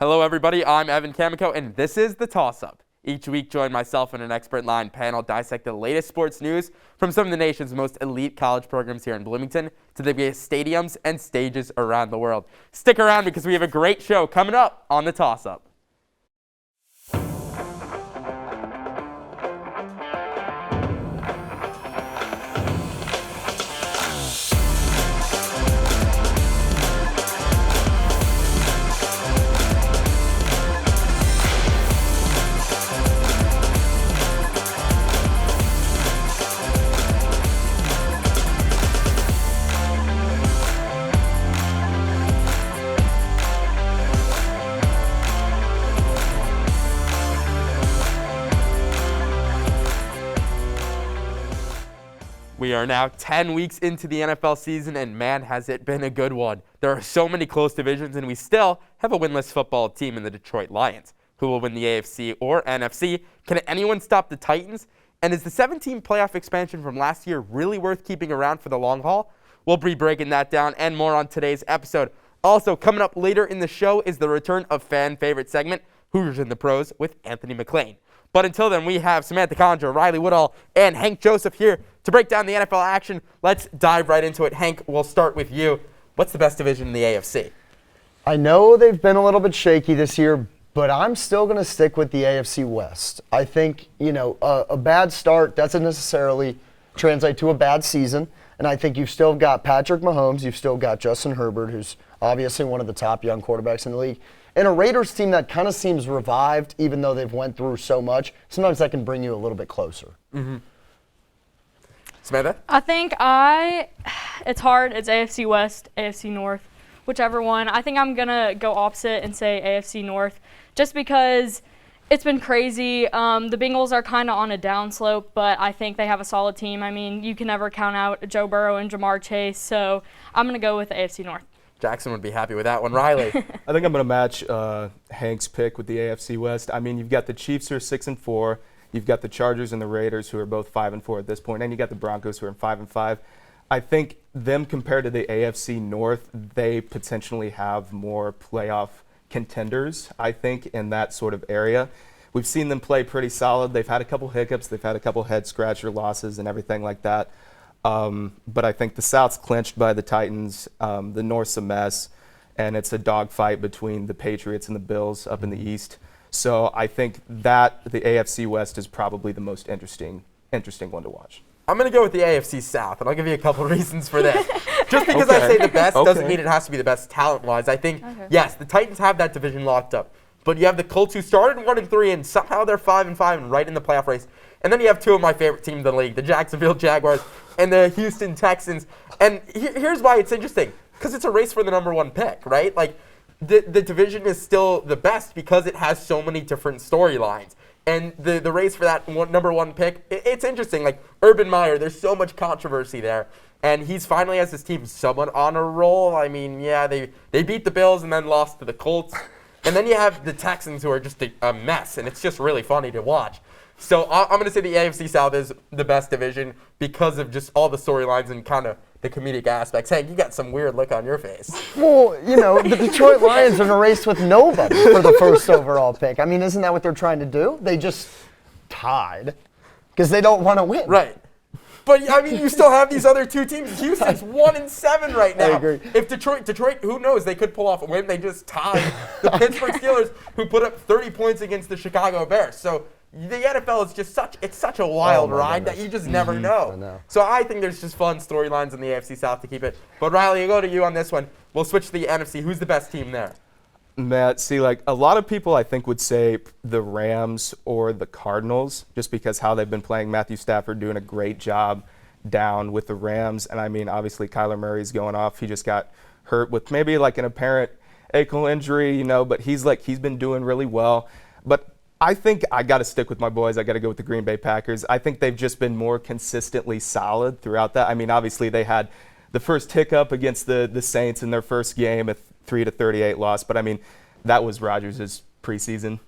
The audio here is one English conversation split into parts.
Hello everybody, I'm Evan Kamikow and this is the Toss Up. Each week join myself and an expert line panel dissect the latest sports news from some of the nation's most elite college programs here in Bloomington to the biggest stadiums and stages around the world. Stick around because we have a great show coming up on the Toss Up. We are now 10 weeks into the NFL season, and man, has it been a good one. There are so many close divisions, and we still have a winless football team in the Detroit Lions. Who will win the AFC or NFC? Can anyone stop the Titans? And is the 17 playoff expansion from last year really worth keeping around for the long haul? We'll be breaking that down and more on today's episode. Also, coming up later in the show is the return of fan favorite segment, Hoosiers in the Pros with Anthony McClain. But until then, we have Samantha Condra, Riley Woodall, and Hank Joseph here to break down the NFL action. Let's dive right into it. Hank, we'll start with you. What's the best division in the AFC? I know they've been a little bit shaky this year, but I'm still going to stick with the AFC West. I think, a bad start doesn't necessarily translate to a bad season, and I think you've still got Patrick Mahomes, you've still got Justin Herbert, who's obviously one of the top young quarterbacks in the league, and a Raiders team that kind of seems revived, even though they've went through so much. Sometimes that can bring you a little bit closer. Mm-hmm. Samantha? I think it's hard. It's AFC West, AFC North, whichever one. I think I'm going to go opposite and say AFC North just because it's been crazy. The Bengals are kind of on a downslope, but I think they have a solid team. I mean, you can never count out Joe Burrow and Jamar Chase, so I'm going to go with the AFC North. Jackson would be happy with that one. Riley? I think I'm going to match Hank's pick with the AFC West. I mean, you've got the Chiefs who are 6-4. You've got the Chargers and the Raiders who are both 5-4 at this point, and you got the Broncos who are 5-5. I think them compared to the AFC North, they potentially have more playoff contenders, I think, in that sort of area. We've seen them play pretty solid. They've had a couple hiccups. They've had a couple head-scratcher losses and everything like that. But I think the South's clinched by the Titans. The North's a mess, and it's a dogfight between the Patriots and the Bills up in the East. So I think that the AFC West is probably the most interesting one to watch. I'm going to go with the AFC South, and I'll give you a couple reasons for this. Just because I say the best doesn't mean it has to be the best talent-wise. I think, yes, the Titans have that division locked up. But you have the Colts who started 1-3, and somehow they're 5-5 and right in the playoff race. And then you have two of my favorite teams in the league, the Jacksonville Jaguars and the Houston Texans. And here's why it's interesting, because it's a race for the number one pick, right? Like, the division is still the best because it has so many different storylines. And the race for that number one pick, it's interesting. Like, Urban Meyer, there's so much controversy there. And he's finally has his team somewhat on a roll. I mean, yeah, they beat the Bills and then lost to the Colts. And then you have the Texans who are just a mess, and it's just really funny to watch. So I'm going to say the AFC South is the best division because of just all the storylines and kind of the comedic aspects. Hank, you got some weird look on your face. Well, the Detroit Lions are in a race with nobody for the first overall pick. I mean, isn't that what they're trying to do? They just tied because they don't want to win. Right. But, I mean, you still have these other two teams. Houston's 1-7 right now. I agree. If Detroit, who knows? They could pull off a win. They just tied the Pittsburgh Steelers, who put up 30 points against the Chicago Bears. So the NFL is just such a wild ride that you just never know. I know. So I think there's just fun storylines in the AFC South to keep it. But Riley, I'll go to you on this one. We'll switch to the NFC. Who's the best team there? Matt, see, like a lot of people I think would say the Rams or the Cardinals just because how they've been playing. Matthew Stafford doing a great job down with the Rams. And I mean, obviously Kyler Murray's going off. He just got hurt with maybe like an apparent ankle injury, but he's been doing really well. But I think I got to stick with my boys. I got to go with the Green Bay Packers. I think they've just been more consistently solid throughout that. I mean, obviously they had the first hiccup against the Saints in their first game, a 3-38 loss. But I mean, that was Rodgers' preseason,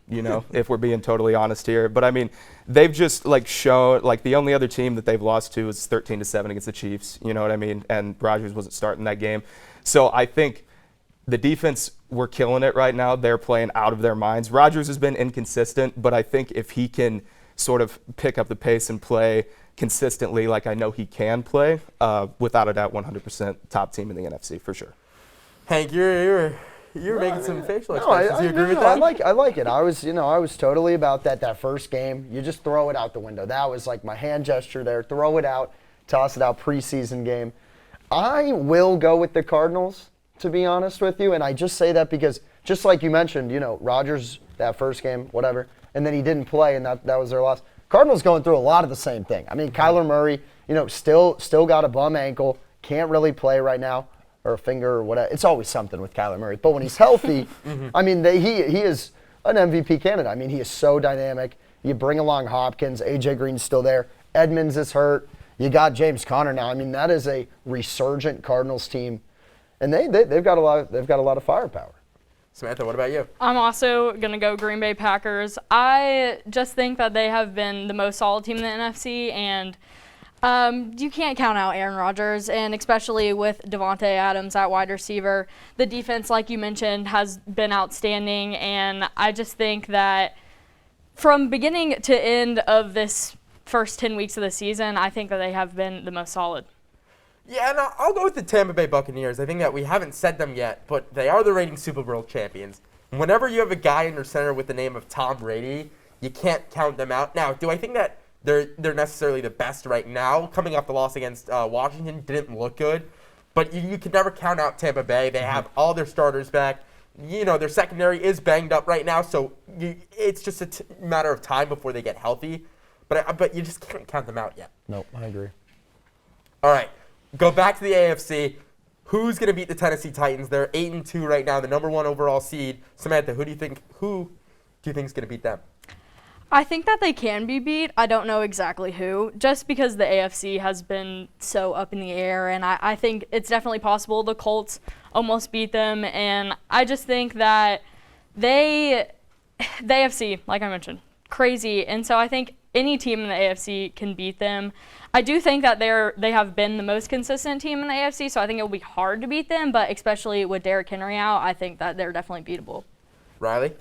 if we're being totally honest here. But I mean, they've just shown the only other team that they've lost to is 13-7 against the Chiefs. You know what I mean? And Rodgers wasn't starting that game. So I think the defense, we're killing it right now. They're playing out of their minds. Rodgers has been inconsistent, but I think if he can sort of pick up the pace and play consistently like I know he can play, without a doubt 100% top team in the NFC for sure. Hank, you're making some facial expressions. You agree with that? I like it. I was totally about that first game. You just throw it out the window. That was like my hand gesture there. Throw it out, toss it out, preseason game. I will go with the Cardinals, to be honest with you, and I just say that because, just like you mentioned, Rodgers, that first game, whatever, and then he didn't play, and that was their loss. Cardinals going through a lot of the same thing. I mean, Kyler Murray, still got a bum ankle, can't really play right now, or a finger or whatever. It's always something with Kyler Murray. But when he's healthy, I mean, he is an MVP candidate. I mean, he is so dynamic. You bring along Hopkins, A.J. Green's still there, Edmonds is hurt. You got James Conner now. I mean, that is a resurgent Cardinals team, and they've got a lot of firepower. Samantha, what about you? I'm also going to go Green Bay Packers. I just think that they have been the most solid team in the NFC, and you can't count out Aaron Rodgers, and especially with Devontae Adams at wide receiver. The defense, like you mentioned, has been outstanding, and I just think that from beginning to end of this first 10 weeks of the season, I think that they have been the most solid. Yeah, and I'll go with the Tampa Bay Buccaneers. I think that we haven't said them yet, but they are the reigning Super Bowl champions. Whenever you have a guy in your center with the name of Tom Brady, you can't count them out. Now, do I think that they're necessarily the best right now? Coming off the loss against Washington didn't look good, but you can never count out Tampa Bay. They have all their starters back. Their secondary is banged up right now, so it's just a matter of time before they get healthy. But you just can't count them out yet. Nope, I agree. All right, go back to the AFC. Who's going to beat the Tennessee Titans? They're 8-2 right now, the number 1 overall seed. Samantha, who do you think is going to beat them? I think that they can be beat. I don't know exactly who, just because the AFC has been so up in the air, and I think it's definitely possible the Colts almost beat them, and I just think that the AFC, like I mentioned, crazy, and so I think any team in the AFC can beat them. I do think that they have been the most consistent team in the AFC, so I think it will be hard to beat them, but especially with Derrick Henry out, I think that they're definitely beatable. Riley?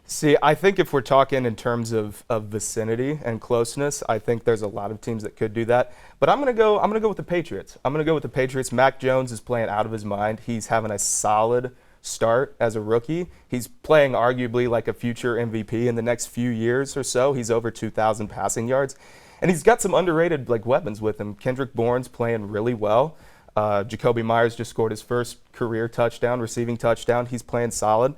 See, I think if we're talking in terms of vicinity and closeness, I think there's a lot of teams that could do that. But I'm gonna go with the Patriots. Mac Jones is playing out of his mind. He's having a solid start as a rookie. He's playing arguably like a future MVP in the next few years or so. He's over 2,000 passing yards. And he's got some underrated weapons with him. Kendrick Bourne's playing really well. Jacoby Myers just scored his first career receiving touchdown. He's playing solid.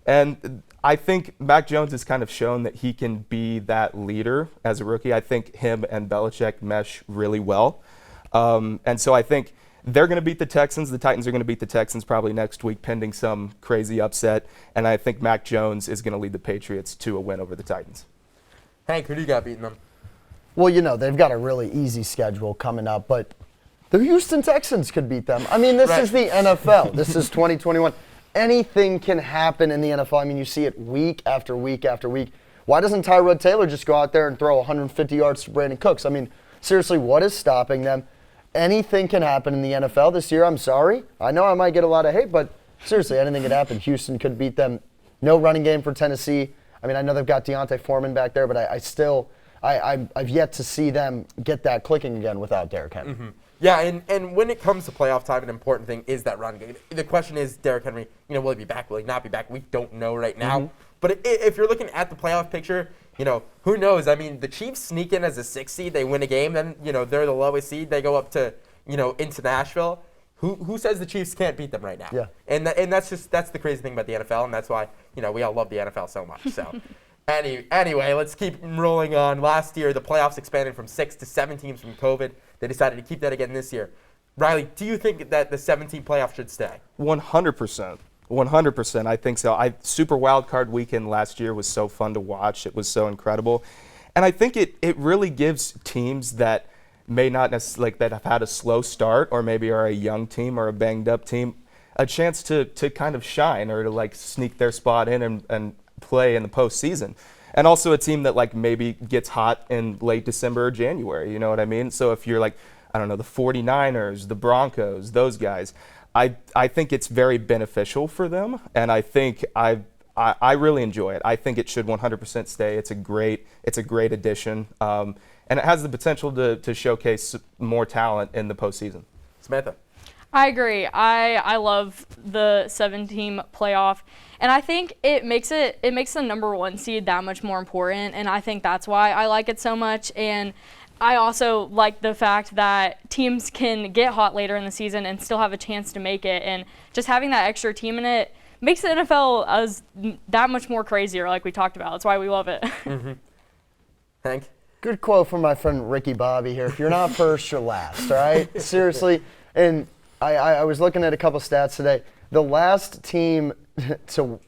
And I think Mac Jones has kind of shown that he can be that leader as a rookie. I think him and Belichick mesh really well. And so I think they're going to beat the Texans. The Titans are going to beat the Texans probably next week, pending some crazy upset. And I think Mac Jones is going to lead the Patriots to a win over the Titans. Hank, who do you got beating them? Well, they've got a really easy schedule coming up, but the Houston Texans could beat them. I mean, this is the NFL. This is 2021. Anything can happen in the NFL. I mean, you see it week after week after week. Why doesn't Tyrod Taylor just go out there and throw 150 yards to Brandon Cooks? I mean, seriously, what is stopping them? Anything can happen in the NFL this year. I'm sorry. I know I might get a lot of hate, but seriously, anything could happen. Houston could beat them. No running game for Tennessee. I mean, I know they've got Deontay Foreman back there, but I've yet to see them get that clicking again without Derrick Henry. Mm-hmm. Yeah, and when it comes to playoff time, an important thing is that run game. The question is, Derrick Henry, will he be back? Will he not be back? We don't know right now. Mm-hmm. But if you're looking at the playoff picture, who knows? I mean, the Chiefs sneak in as a 6 seed. They win a game. Then, they're the lowest seed. They go up to, into Nashville. Who says the Chiefs can't beat them right now? Yeah. And that's the crazy thing about the NFL, and that's why, we all love the NFL so much. So anyway, let's keep rolling on. Last year, the playoffs expanded from 6 to 7 teams from COVID. They decided to keep that again this year. Riley, do you think that the 17 playoff should stay? 100%. 100%. I think so. Super Wild Card Weekend last year was so fun to watch. It was so incredible. And I think it really gives teams that may not necessarily, that have had a slow start or maybe are a young team or a banged up team, a chance to kind of shine or to sneak their spot in and play in the postseason. And also a team that maybe gets hot in late December or January, you know what I mean? So if you're the 49ers, the Broncos, those guys, I think it's very beneficial for them, and I think I really enjoy it. I think it should 100% stay. It's a great addition, and it has the potential to showcase more talent in the postseason. Samantha. I agree. I love the 7-team playoff, and I think it makes the number 1 seed that much more important, and I think that's why I like it so much. And I also like the fact that teams can get hot later in the season and still have a chance to make it, and just having that extra team in it makes the NFL that much more crazier, like we talked about. That's why we love it. Mm-hmm. Hank? Good quote from my friend Ricky Bobby here. If you're not first, you're last, all right? Seriously. And I was looking at a couple stats today. The last team to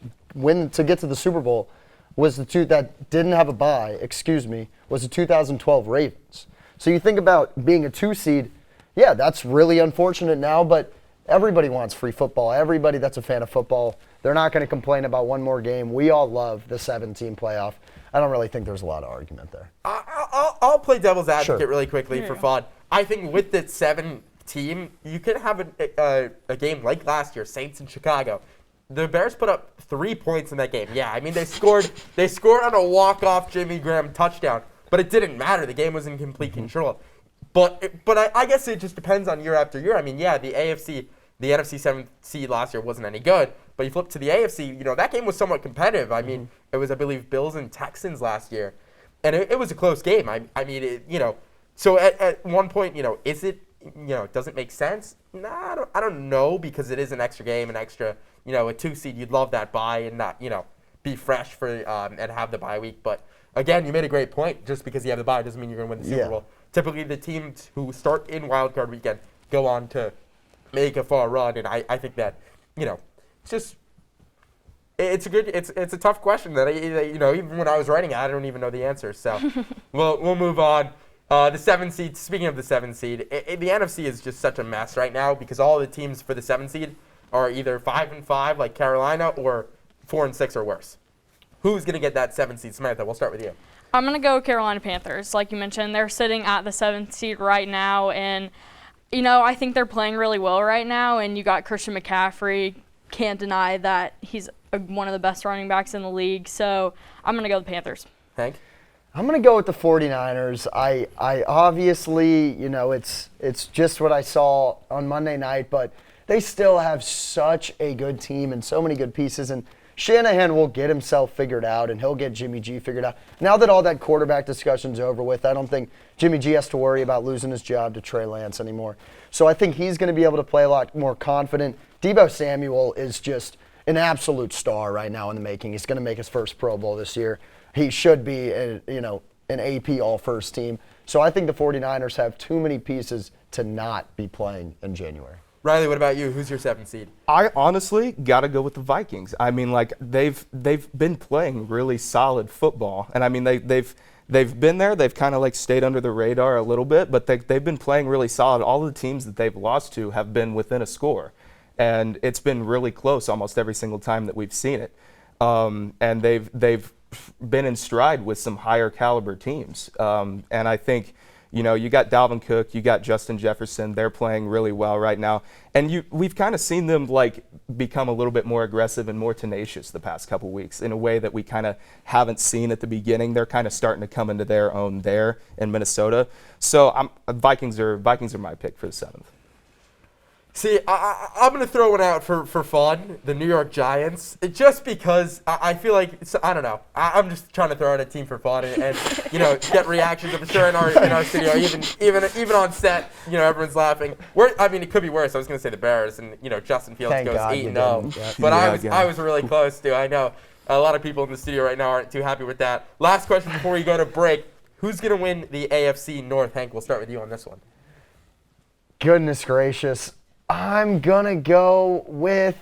get to the Super Bowl was that didn't have a bye, was the 2012 Ravens. So you think about being a 2 seed, yeah, that's really unfortunate now, but everybody wants free football. Everybody that's a fan of football, they're not going to complain about one more game. We all love the 7-team playoff. I don't really think there's a lot of argument there. I'll play devil's advocate really quickly for fun. I think with the 7-team, you can have a game like last year, Saints in Chicago. The Bears put up 3 points in that game. Yeah, I mean, they scored on a walk-off Jimmy Graham touchdown, but it didn't matter. The game was in complete control. But I guess it just depends on year after year. I mean, yeah, the NFC 7th seed last year wasn't any good, but you flip to the AFC, that game was somewhat competitive. I mean, it was, I believe, Bills and Texans last year, and it was a close game. I mean, so at one point, is it, does it make sense? Nah, I don't know, because it is an extra game, an extra, a 2 seed, you'd love that bye and not, be fresh for and have the bye week. But again, you made a great point. Just because you have the bye doesn't mean you're going to win the Super Bowl. Typically, the teams who start in Wild Card Weekend go on to make a far run, and I think that, it's a tough question that even when I was writing it, I don't even know the answer. So we'll move on. The 7 seed. Speaking of the 7 seed, the NFC is just such a mess right now because all the teams for the 7 seed are either 5-5 like Carolina or 4-6 or worse. Who's going to get that 7 seed? Samantha, we'll start with you. I'm going to go Carolina Panthers. Like you mentioned, they're sitting at the 7th seed right now, and I think they're playing really well right now. And you got Christian McCaffrey. Can't deny that he's one of the best running backs in the league. So I'm going to go the Panthers. Hank? I'm going to go with the 49ers. I obviously, it's just what I saw on Monday night, but they still have such a good team and so many good pieces. And Shanahan will get himself figured out, and he'll get Jimmy G figured out. Now that all that quarterback discussion's over with, I don't think Jimmy G has to worry about losing his job to Trey Lance anymore. So I think he's going to be able to play a lot more confident. Deebo Samuel is just an absolute star right now in the making. He's going to make his first Pro Bowl this year. He should be, an AP all-first team. So I think the 49ers have too many pieces to not be playing in January. Riley, what about you? Who's your 7th seed? I honestly got to go with the Vikings. I mean, they've been playing really solid football, and I mean they've been there. They've kind of stayed under the radar a little bit, but they've been playing really solid. All the teams that they've lost to have been within a score, and it's been really close almost every single time that we've seen it. And they've been in stride with some higher caliber teams, and I think. You got Dalvin Cook, you got Justin Jefferson. They're playing really well right now. And we've kind of seen them become a little bit more aggressive and more tenacious the past couple weeks in a way that we kind of haven't seen at the beginning. They're kind of starting to come into their own there in Minnesota. So Vikings are my pick for the 7th. See, I'm going to throw one out for fun, the New York Giants, just because I feel like, I don't know, I'm just trying to throw out a team for fun and get reactions. I'm sure in our studio, even on set, everyone's laughing. It could be worse. I was going to say the Bears, and, Justin Fields goes 8-0. But I was really close, too. I know a lot of people in the studio right now aren't too happy with that. Last question before we go to break. Who's going to win the AFC North? Hank, we'll start with you on this one. Goodness gracious. I'm going to go with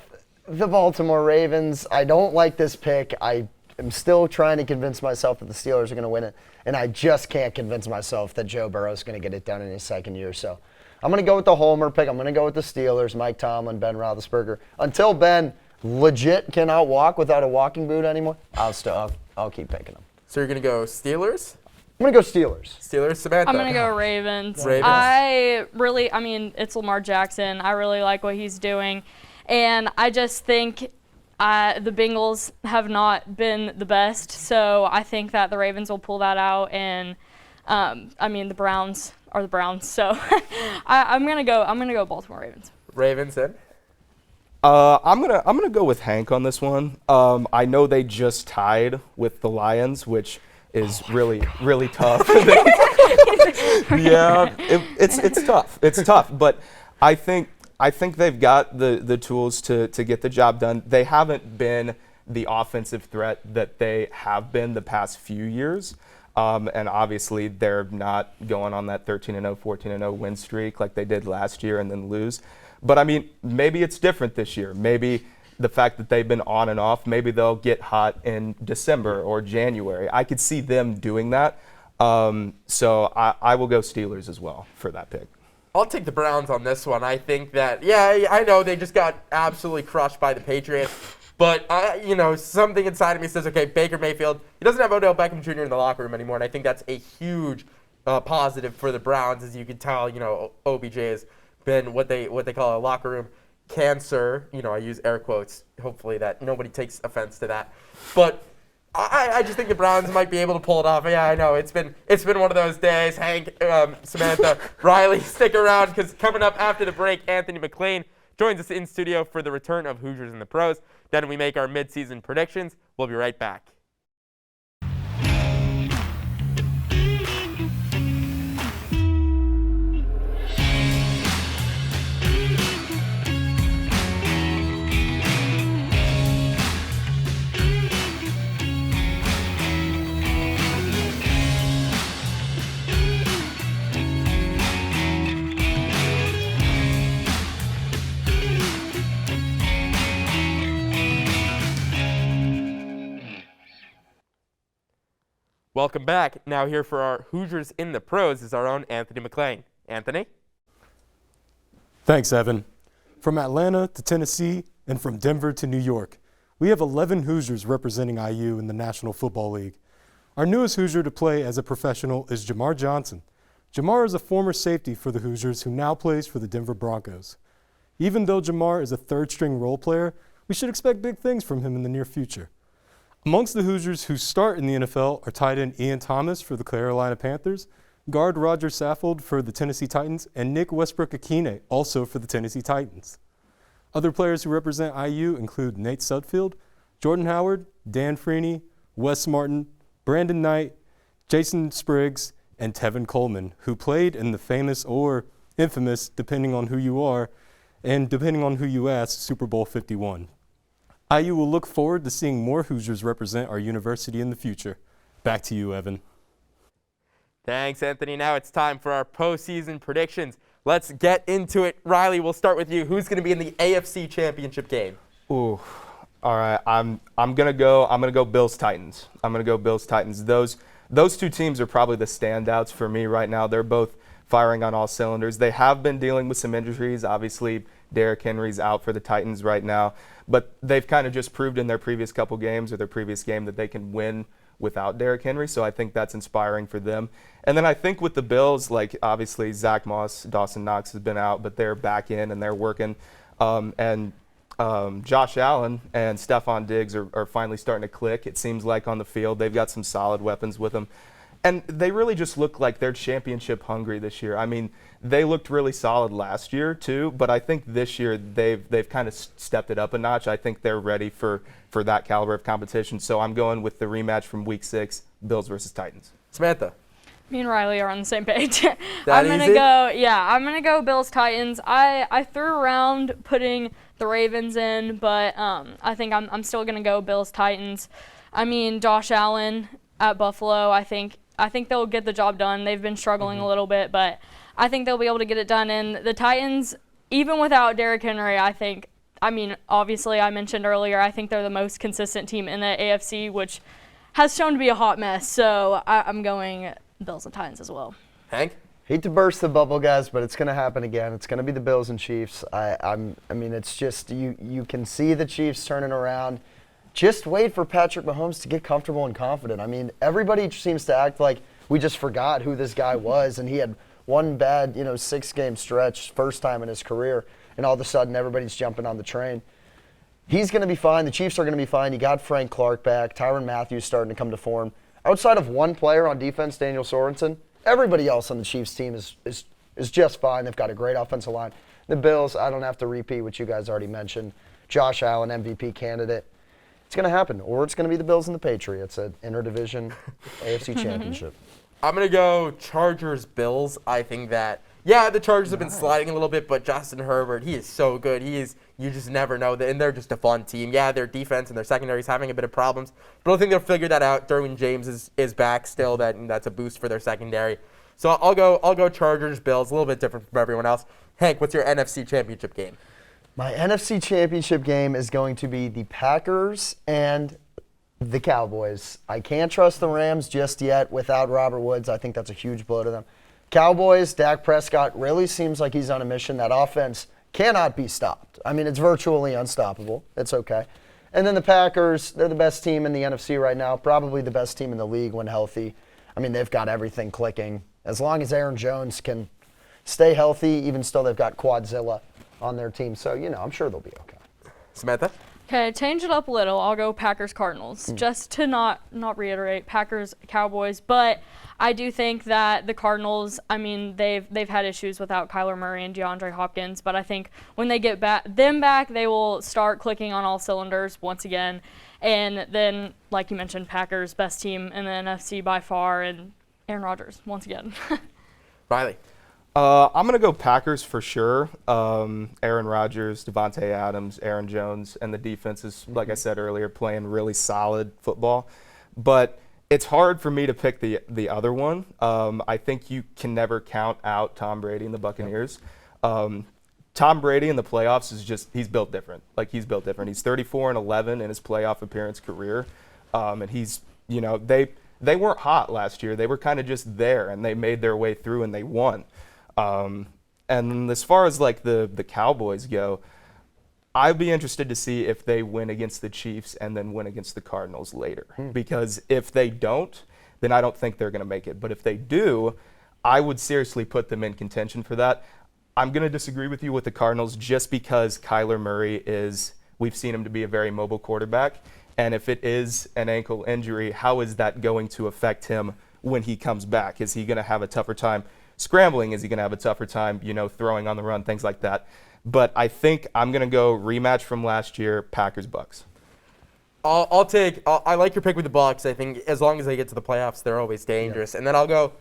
the Baltimore Ravens. I don't like this pick. I am still trying to convince myself that the Steelers are going to win it, and I just can't convince myself that Joe Burrow is going to get it done in his second year. So I'm going to go with the homer pick. I'm going to go with the Steelers, Mike Tomlin, Ben Roethlisberger. Until Ben legit cannot walk without a walking boot anymore, I'll keep picking him. So you're going to go Steelers? I'm going to go Steelers. Steelers, Samantha. I'm going to go Ravens. Ravens. It's Lamar Jackson. I really like what he's doing. And I just think the Bengals have not been the best. So I think that the Ravens will pull that out. And, the Browns are the Browns. So I'm going to go Baltimore Ravens. Ravens in? I'm gonna go with Hank on this one. I know they just tied with the Lions, which is really tough. Yeah, it's tough. It's tough, but I think they've got the tools to get the job done. They haven't been the offensive threat that they have been the past few years. And obviously they're not going on that 13-0, 14-0 win streak like they did last year and then lose. But I mean, maybe it's different this year. Maybe the fact that they've been on and off, maybe they'll get hot in December or January. I could see them doing that. So I will go Steelers as well for that pick. I'll take the Browns on this one. I think that, yeah, I know they just got absolutely crushed by the Patriots. But, something inside of me says, okay, Baker Mayfield, he doesn't have Odell Beckham Jr. in the locker room anymore. And I think that's a huge positive for the Browns. As you can tell, OBJ has been what they call a locker room cancer. I use air quotes. Hopefully that nobody takes offense to that. But I just think the Browns might be able to pull it off. Yeah, I know it's been one of those days. Hank, Samantha, Riley, stick around because coming up after the break, Anthony McClain joins us in studio for the return of Hoosiers in the Pros. Then we make our midseason predictions. We'll be right back. Welcome back. Now here for our Hoosiers in the Pros is our own Anthony McClain. Anthony? Thanks, Evan. From Atlanta to Tennessee and from Denver to New York, we have 11 Hoosiers representing IU in the National Football League. Our newest Hoosier to play as a professional is Jamar Johnson. Jamar is a former safety for the Hoosiers who now plays for the Denver Broncos. Even though Jamar is a third-string role player, we should expect big things from him in the near future. Amongst the Hoosiers who start in the NFL are tight end Ian Thomas for the Carolina Panthers, guard Roger Saffold for the Tennessee Titans, and Nick Westbrook-Akine, also for the Tennessee Titans. Other players who represent IU include Nate Sudfield, Jordan Howard, Dan Freeney, Wes Martin, Brandon Knight, Jason Spriggs, and Tevin Coleman, who played in the famous or infamous, depending on who you are, and depending on who you ask, Super Bowl 51. IU will look forward to seeing more Hoosiers represent our university in the future. Back to you, Evan. Thanks, Anthony. Now it's time for our postseason predictions. Let's get into it. Riley, we'll start with you. Who's going to be in the AFC Championship game? Ooh, all right. I'm gonna go Bills Titans. I'm gonna go Bills Titans. Those two teams are probably the standouts for me right now. They're both firing on all cylinders. They have been dealing with some injuries. Obviously, Derrick Henry's out for the Titans right now, but they've kind of just proved in their previous couple games or their previous game that they can win without Derrick Henry, so I think that's inspiring for them. And then I think with the Bills, like obviously Zach Moss, Dawson Knox has been out, but they're back in and they're working. And Josh Allen and Stephon Diggs are finally starting to click. It seems like on the field they've got some solid weapons with them. And they really just look like they're championship hungry this year. I mean, they looked really solid last year too, but I think this year they've kind of stepped it up a notch. I think they're ready for that caliber of competition. So I'm going with the rematch from Week 6, Bills versus Titans. Samantha? Me and Riley are on the same page. I'm gonna go Bills Titans. I threw around putting the Ravens in, but I think I'm still gonna go Bills Titans. I mean, Josh Allen at Buffalo, I think they'll get the job done. They've been struggling a little bit, but I think they'll be able to get it done. And the Titans, even without Derrick Henry, obviously I mentioned earlier, I think they're the most consistent team in the AFC, which has shown to be a hot mess. So I'm going Bills and Titans as well. Hank? Hate to burst the bubble, guys, but it's going to happen again. It's going to be the Bills and Chiefs. It's just you can see the Chiefs turning around. Just wait for Patrick Mahomes to get comfortable and confident. I mean, everybody seems to act like we just forgot who this guy was, and he had one bad, 6-game stretch, first time in his career, and all of a sudden everybody's jumping on the train. He's going to be fine. The Chiefs are going to be fine. You got Frank Clark back. Tyrann Mathieu starting to come to form. Outside of one player on defense, Daniel Sorensen, everybody else on the Chiefs team is just fine. They've got a great offensive line. The Bills, I don't have to repeat what you guys already mentioned. Josh Allen, MVP candidate. It's going to happen. Or it's going to be the Bills and the Patriots at interdivision AFC Championship. I'm going to go Chargers-Bills. I think that, the Chargers have been sliding a little bit, but Justin Herbert, he is so good. You just never know. And they're just a fun team. Yeah, their defense and their secondary is having a bit of problems, but I think they'll figure that out. Derwin James is back still. That's a boost for their secondary. So I'll go Chargers-Bills, a little bit different from everyone else. Hank, what's your NFC Championship game? My NFC Championship game is going to be the Packers and the Cowboys. I can't trust the Rams just yet without Robert Woods. I think that's a huge blow to them. Cowboys, Dak Prescott really seems like he's on a mission. That offense cannot be stopped. I mean, it's virtually unstoppable. It's okay. And then the Packers, they're the best team in the NFC right now, probably the best team in the league when healthy. I mean, they've got everything clicking. As long as Aaron Jones can stay healthy, even still they've got Quadzilla on their team. So, I'm sure they'll be okay. Samantha? Okay, change it up a little. I'll go Packers-Cardinals, just to not reiterate Packers-Cowboys. But I do think that the Cardinals, I mean, they've had issues without Kyler Murray and DeAndre Hopkins. But I think when they get them back, they will start clicking on all cylinders once again. And then, like you mentioned, Packers, best team in the NFC by far, and Aaron Rodgers once again. Riley? I'm going to go Packers for sure. Aaron Rodgers, Devontae Adams, Aaron Jones, and the defense is, like I said earlier, playing really solid football. But it's hard for me to pick the other one. I think you can never count out Tom Brady and the Buccaneers. Tom Brady in the playoffs he's built different. He's built different. He's 34-11 in his playoff appearance career. And he's, they weren't hot last year. They were kind of just there, and they made their way through, and they won. And as far as the Cowboys go, I'd be interested to see if they win against the Chiefs and then win against the Cardinals later. Because if they don't, then I don't think they're going to make it. But if they do, I would seriously put them in contention for that. I'm going to disagree with you with the Cardinals just because Kyler Murray we've seen him to be a very mobile quarterback. And if it is an ankle injury, how is that going to affect him when he comes back? Is he going to have a tougher time scrambling? Is he going to have a tougher time, throwing on the run, things like that? But I think I'm going to go rematch from last year, Packers-Bucks. I like your pick with the Bucks. I think as long as they get to the playoffs, they're always dangerous. Yeah. And then I'll go,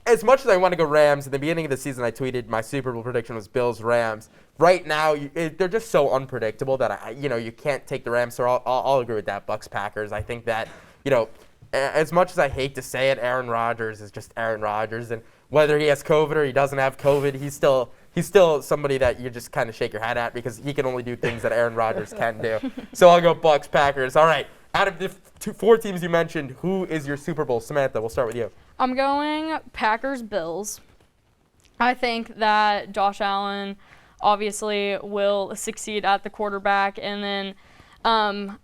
as much as I want to go Rams, at the beginning of the season I tweeted my Super Bowl prediction was Bills-Rams. Right now, they're just so unpredictable that, you can't take the Rams. So I'll agree with that, Bucks-Packers. I think that, as much as I hate to say it, Aaron Rodgers is just Aaron Rodgers. And whether he has COVID or he doesn't have COVID, he's still somebody that you just kind of shake your head at because he can only do things that Aaron Rodgers can do. So I'll go Bucks-Packers. All right. Out of the four teams you mentioned, who is your Super Bowl? Samantha, we'll start with you. I'm going Packers-Bills. I think that Josh Allen obviously will succeed at the quarterback. And then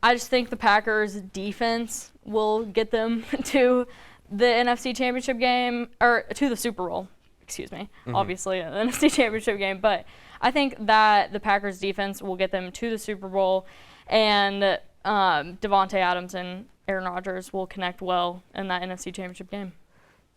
I just think the Packers' defense will get them to the NFC Championship game, or to the Super Bowl. Excuse me. Obviously, the NFC Championship game. But I think that the Packers' defense will get them to the Super Bowl. And Devontae Adams and Aaron Rodgers will connect well in that NFC Championship game.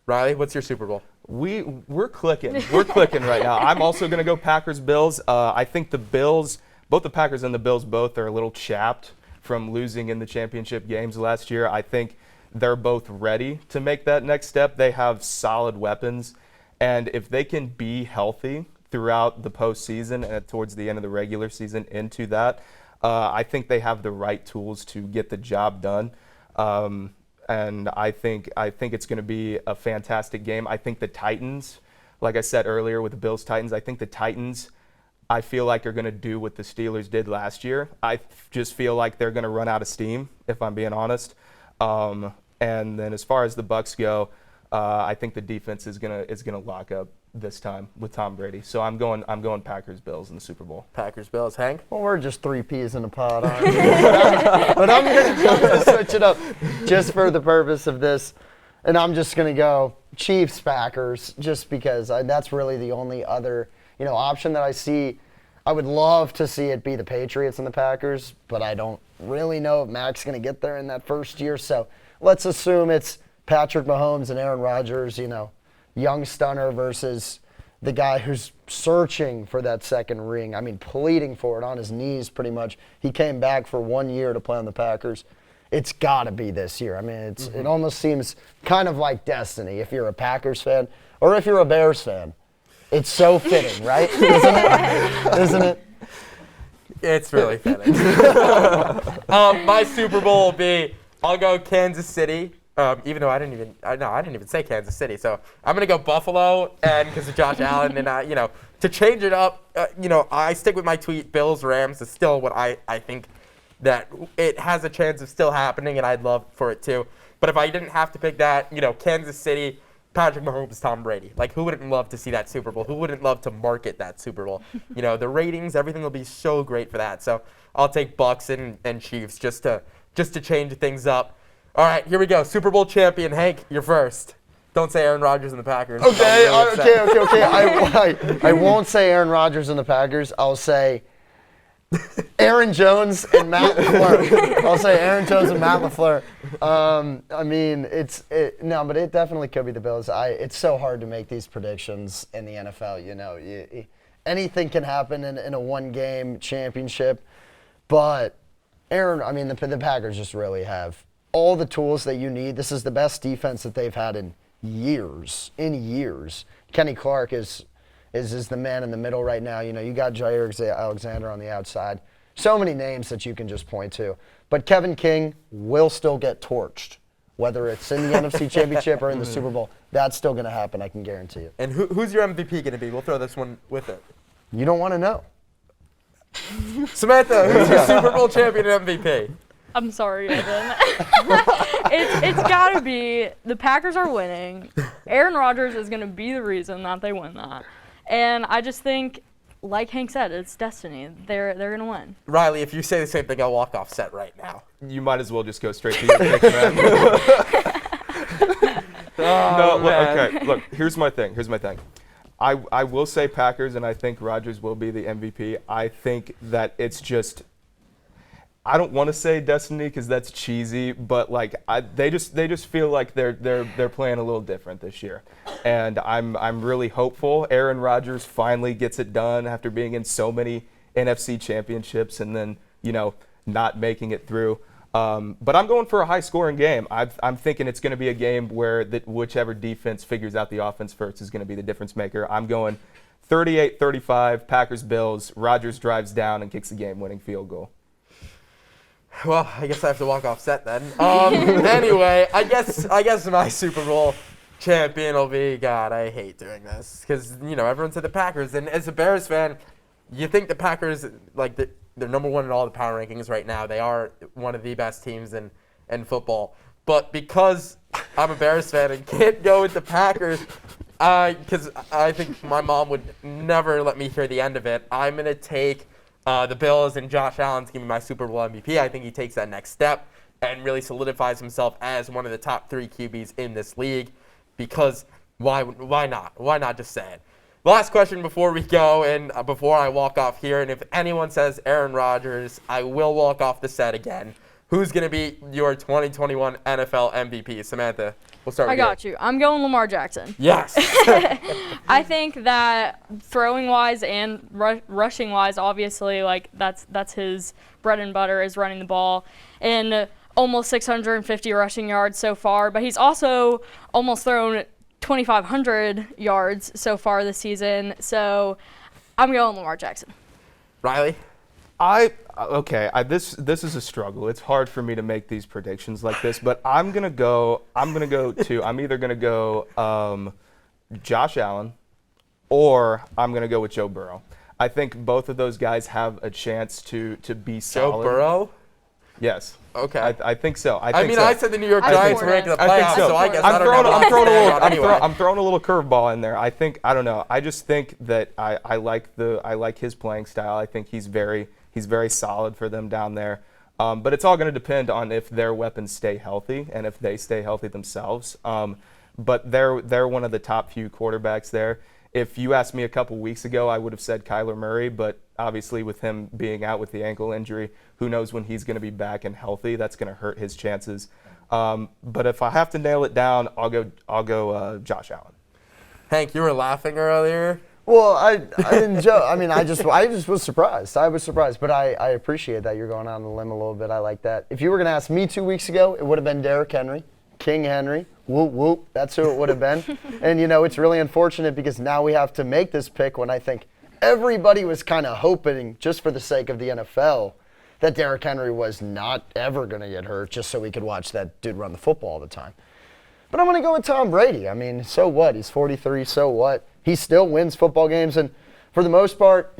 Riley, what's your Super Bowl? We're clicking. We're clicking right now. I'm also going to go Packers-Bills. I think the Bills, both the Packers and the Bills both are a little chapped from losing in the championship games last year. I think they're both ready to make that next step. They have solid weapons. And if they can be healthy throughout the postseason and towards the end of the regular season into that, I think they have the right tools to get the job done. And I think it's going to be a fantastic game. I think the Titans, like I said earlier with the Bills-Titans, I think the Titans, I feel like are going to do what the Steelers did last year. I just feel like they're going to run out of steam, if I'm being honest. And then as far as the Bucks go, I think the defense is gonna lock up this time with Tom Brady. So I'm going Packers-Bills in the Super Bowl. Packers-Bills. Hank? Well, we're just three peas in a pod, aren't we? But I'm going to switch it up just for the purpose of this. And I'm just going to go Chiefs, Packers, just because that's really the only other, option that I see. I would love to see it be the Patriots and the Packers, but I don't really know if Mac's going to get there in that first year. So let's assume it's Patrick Mahomes and Aaron Rodgers, young stunner versus the guy who's searching for that second ring. I mean, pleading for it on his knees pretty much. He came back for 1 year to play on the Packers. It's got to be this year. I mean, it almost seems kind of like destiny if you're a Packers fan or if you're a Bears fan. It's so fitting, right? Isn't it? It's really fitting. My Super Bowl will be, I'll go Kansas City. Even though I didn't even say Kansas City. So I'm gonna go Buffalo, and because of Josh Allen, and to change it up, I stick with my tweet. Bills Rams is still what I think that it has a chance of still happening, and I'd love for it too. But if I didn't have to pick that, Kansas City, Patrick Mahomes, Tom Brady. Like, who wouldn't love to see that Super Bowl? Who wouldn't love to market that Super Bowl? The ratings, everything will be so great for that. So I'll take Bucks and Chiefs just to change things up. All right, here we go. Super Bowl champion, Hank, you're first. Don't say Aaron Rodgers and the Packers. Okay. I won't say Aaron Rodgers and the Packers. I'll say Aaron Jones and Matt LaFleur. I'll say Aaron Jones and Matt LaFleur. But it definitely could be the Bills. It's so hard to make these predictions in the NFL. Anything can happen in a one-game championship, but the Packers just really have all the tools that you need. This is the best defense that they've had in years. Kenny Clark is the man in the middle right now. You got Jair Alexander on the outside. So many names that you can just point to. But Kevin King will still get torched, whether it's in the NFC Championship or in the Super Bowl. That's still going to happen, I can guarantee you. And who's your MVP going to be? We'll throw this one with it. You don't want to know. Samantha, who's your Super Bowl champion and MVP? I'm sorry, Evan. It's got to be the Packers are winning. Aaron Rodgers is going to be the reason that they win that. And I just think, like Hank said, it's destiny. They're going to win. Riley, if you say the same thing, I'll walk off set right now. You might as well just go straight to your pick, man. Look, here's my thing. I will say Packers, and I think Rodgers will be the MVP. I think that it's just, I don't want to say destiny because that's cheesy, but they just feel like they're playing a little different this year, and I'm really hopeful. Aaron Rodgers finally gets it done after being in so many NFC championships and then not making it through. But I'm going for a high-scoring game. I'm thinking it's going to be a game where whichever defense figures out the offense first is going to be the difference maker. I'm going 38-35, Packers-Bills. Rodgers drives down and kicks the game-winning field goal. Well, I guess I have to walk off set then. Anyway, I guess my Super Bowl champion will be, God, I hate doing this because, everyone said the Packers. And as a Bears fan, you think the Packers, they're number one in all the power rankings right now. They are one of the best teams in football. But because I'm a Bears fan and can't go with the Packers, because I think my mom would never let me hear the end of it, I'm going to take the Bills, and Josh Allen's going to be my Super Bowl MVP. I think he takes that next step and really solidifies himself as one of the top 3 QBs in this league because why not? Why not just say it? Last question before we go and before I walk off here, and if anyone says Aaron Rodgers, I will walk off the set again. Who's going to be your 2021 NFL MVP? Samantha, we'll start with you. I got you. I'm going Lamar Jackson. Yes. I think that throwing-wise and rushing-wise, obviously, that's his bread and butter is running the ball. And almost 650 rushing yards so far, but he's also almost thrown 2,500 yards so far this season. So I'm going Lamar Jackson. Riley? This is a struggle. It's hard for me to make these predictions like this, but I'm either gonna go Josh Allen or I'm gonna go with Joe Burrow. I think both of those guys have a chance to be solid. Joe Burrow? Yes. Okay. I think so. I said the New York Giants were making the playoffs, so I guess I'm throwing a little curveball in there. I don't know. I just think that I like his playing style. I think he's very solid for them down there. But it's all going to depend on if their weapons stay healthy and if they stay healthy themselves. But they're one of the top few quarterbacks there. If you asked me a couple weeks ago, I would have said Kyler Murray, but obviously with him being out with the ankle injury, who knows when he's going to be back and healthy. That's going to hurt his chances. But if I have to nail it down, I'll go Josh Allen. Hank, you were laughing earlier. Well, I didn't joke. I mean, I just was surprised. I was surprised, but I appreciate that you're going out on the limb a little bit. I like that. If you were going to ask me 2 weeks ago, it would have been Derrick Henry, King Henry. Whoop, whoop. That's who it would have been. And, it's really unfortunate because now we have to make this pick when I think everybody was kind of hoping, just for the sake of the NFL, that Derrick Henry was not ever going to get hurt just so we could watch that dude run the football all the time. But I'm going to go with Tom Brady. I mean, so what? He's 43, so what? He still wins football games. And for the most part,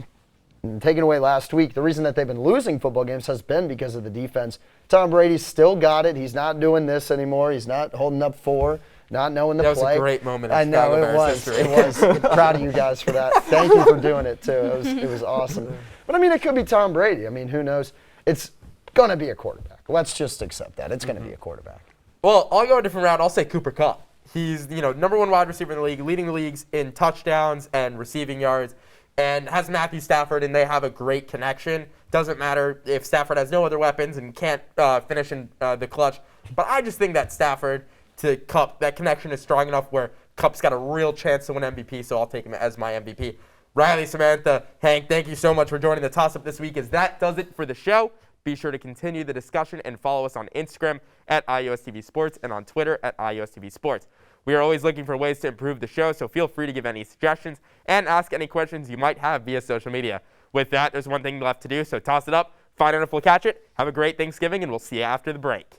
taken away last week, the reason that they've been losing football games has been because of the defense. Tom Brady's still got it. He's not doing this anymore. He's not holding up 4, not knowing the play. That was a great moment. I know, it was. It was. Proud of you guys for that. Thank you for doing it, too. It was awesome. But, I mean, it could be Tom Brady. I mean, who knows? It's going to be a quarterback. Let's just accept that. It's going to be a quarterback. Well, I'll go a different route. I'll say Cooper Kupp. He's, number 1 wide receiver in the league, leading the leagues in touchdowns and receiving yards, and has Matthew Stafford, and they have a great connection. Doesn't matter if Stafford has no other weapons and can't finish in the clutch. But I just think that Stafford to Kupp, that connection is strong enough where Kupp's got a real chance to win MVP, so I'll take him as my MVP. Riley, Samantha, Hank, thank you so much for joining the Toss-Up this week, as that does it for the show. Be sure to continue the discussion and follow us on Instagram at IUSTV Sports and on Twitter at IUSTV Sports. We are always looking for ways to improve the show, so feel free to give any suggestions and ask any questions you might have via social media. With that, there's one thing left to do, so toss it up, find out if we'll catch it. Have a great Thanksgiving, and we'll see you after the break.